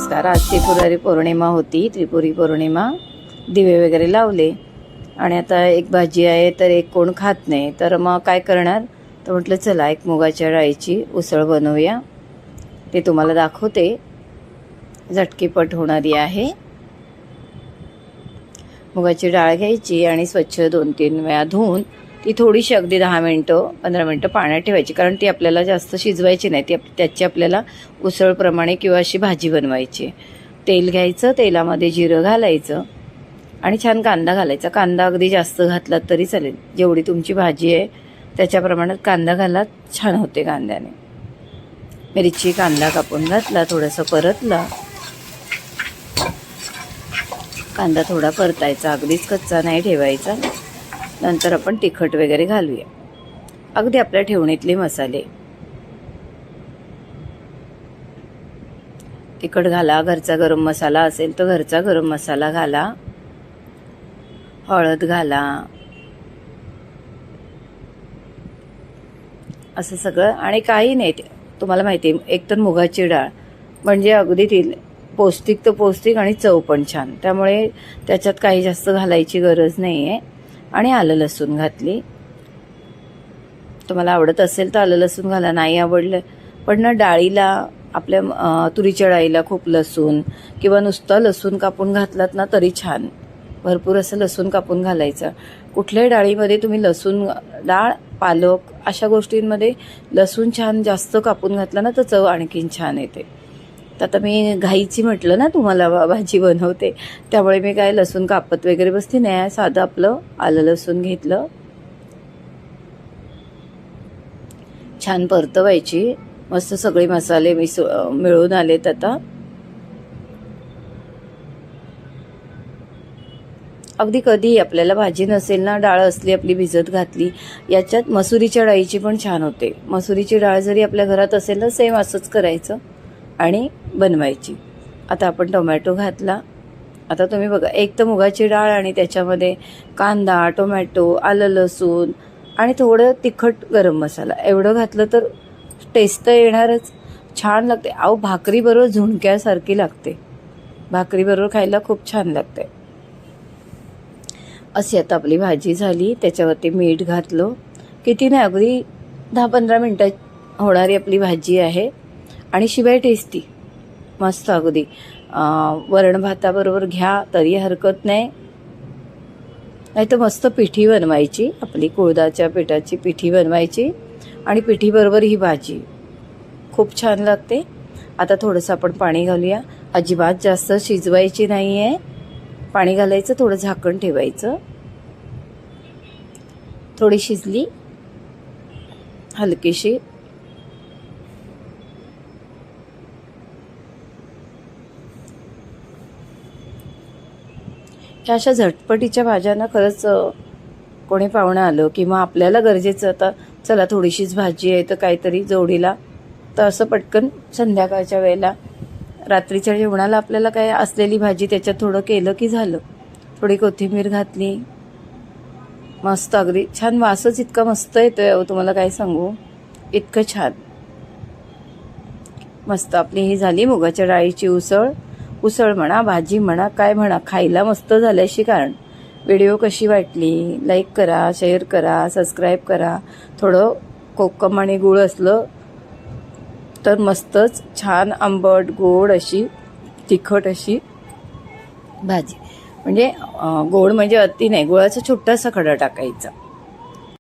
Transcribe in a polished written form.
नमस्कार. आज त्रिपुरारी पौर्णिमा होती, त्रिपुरी पौर्णिमा. दिवे वगैरे लावले आणि आता एक भाजी आहे तर एक कोण खात नाही, तर मग काय करणार, तर म्हटलं चला एक मुगाच्या डाळीची उसळ बनवूया. ते तुम्हाला दाखवते, झटकीपट होणारी आहे. मुगाची डाळ घ्यायची आणि स्वच्छ 2-3 वेळा धुवून ती थोडीशी अगदी 10 मिनटं 15 मिनटं पाण्यात ठेवायची, कारण ती आपल्याला जास्त शिजवायची नाही. त्याची आपल्याला उसळप्रमाणे किंवा अशी भाजी बनवायची. तेल घ्यायचं, तेलामध्ये जिरं घालायचं आणि छान कांदा घालायचा. कांदा अगदी जास्त घातला तरी चालेल, जेवढी तुमची भाजी आहे त्याच्या प्रमाणात कांदा घाला, छान होते कांद्याने. मिरची कांदा कापून घातला, थोडंसं परतला. कांदा थोडा परतायचा, अगदीच कच्चा नाही ठेवायचा. नंतर आपण तिखट वगैरे घालूया, अगदी आपल्या ठेवणीतले मसाले. तिखट घाला, घरचा गरम मसाला असेल तर घरचा गरम मसाला घाला, हळद घाला, असं सगळं. आणि काही नाही, तुम्हाला माहिती आहे एकतर मुगाची डाळ म्हणजे अगदी ती पौष्टिक तर पौष्टिक आणि चव पण छान, त्यामुळे त्याच्यात काही जास्त घालायची गरज नाही आहे. आणि आलं लसूण घातली. तुम्हाला आवडत असेल तर आलं लसूण घाला, नाही आवडलं पण ना डाळीला, आपल्या तुरीच्या डाळीला खूप लसूण किंवा नुसता लसूण कापून घातलात ना तरी छान. भरपूर असं लसूण कापून घालायचं. कुठल्याही डाळीमध्ये तुम्ही लसूण, डाळ, पालक अशा गोष्टींमध्ये लसूण छान जास्त कापून घातला ना तर चव आणखीन छान येते. तर आता मी घाईची म्हटलं ना तुम्हाला भाजी बनवते, त्यामुळे मी काय लसूण कापत वगैरे बसते नाही. साधं आपलं आलं लसूण घेतलं, छान परतवायची. मस्त सगळे मसाले मिळून आलेत. आता अगदी कधी आपल्याला भाजी नसेल ना, डाळ असली आपली भिजत घातली, याच्यात मसुरीच्या डाळीची पण छान होते. मसुरीची डाळ जरी आपल्या घरात असेल ना, सेम असंच करायचं आणि बनवायची. आता आपण टोमॅटो घातला. आता तुम्ही बघा, एक तर मुगाची डाळ आणि त्याच्यामध्ये कांदा, टोमॅटो, आलं लसूण आणि थोडं तिखट गरम मसाला एवढं घातलं तर टेस्ट तर येणारच, छान लागते. अहो भाकरीबरोबर झुणक्यासारखी लागते, भाकरीबरोबर खायला खूप छान लागते. अशी आता आपली भाजी झाली. त्याच्यावरती मीठ घातलं. किती नाही, अगदी 10-15 मिनटात होणारी आपली भाजी आहे आणि शिवाय टेस्टी मस्त अगदी. वरण भाताबरोबर घ्या तरी हरकत नाही, नाहीतर मस्त पिठी बनवायची, आपली कुळदाच्या पिठाची पिठी बनवायची आणि पिठीबरोबर ही भाजी खूप छान लागते. आता थोडंसं आपण पाणी घालूया. अजिबात जास्त शिजवायची नाही आहे, पाणी घालायचं, थोडं झाकण ठेवायचं. थोडी शिजली, हलकीशी. ह्या अशा झटपटीच्या भाज्यांना खरंच कोणी पाहुणं आलं किंवा आपल्याला गरजेचं, आता चला थोडीशीच भाजी आहे तर काहीतरी जोडीला, तर असं पटकन संध्याकाळच्या वेळेला, रात्रीच्या जेवणाला आपल्याला काय असलेली भाजी त्याच्यात थोडं केलं की झालं. थोडी कोथिंबीर घातली, मस्त अगदी छान. वासच इतका मस्त येतोय, तुम्हाला काय सांगू, इतकं छान मस्त. आपली ही झाली मुगाच्या डाळीची उसळ. उसळ म्हणा, भाजी म्हणा, काय म्हणा, खायला मस्त झाल्याशी कारण. व्हिडिओ कशी वाटली, लाईक करा, शेअर करा, सबस्क्राईब करा. थोडं कोकम आणि गूळ असलं तर मस्तच छान आंबट गोड अशी तिखट अशी भाजी. म्हणजे गोड म्हणजे अति नाही, गुळाचा छोटासा खडा टाकायचा.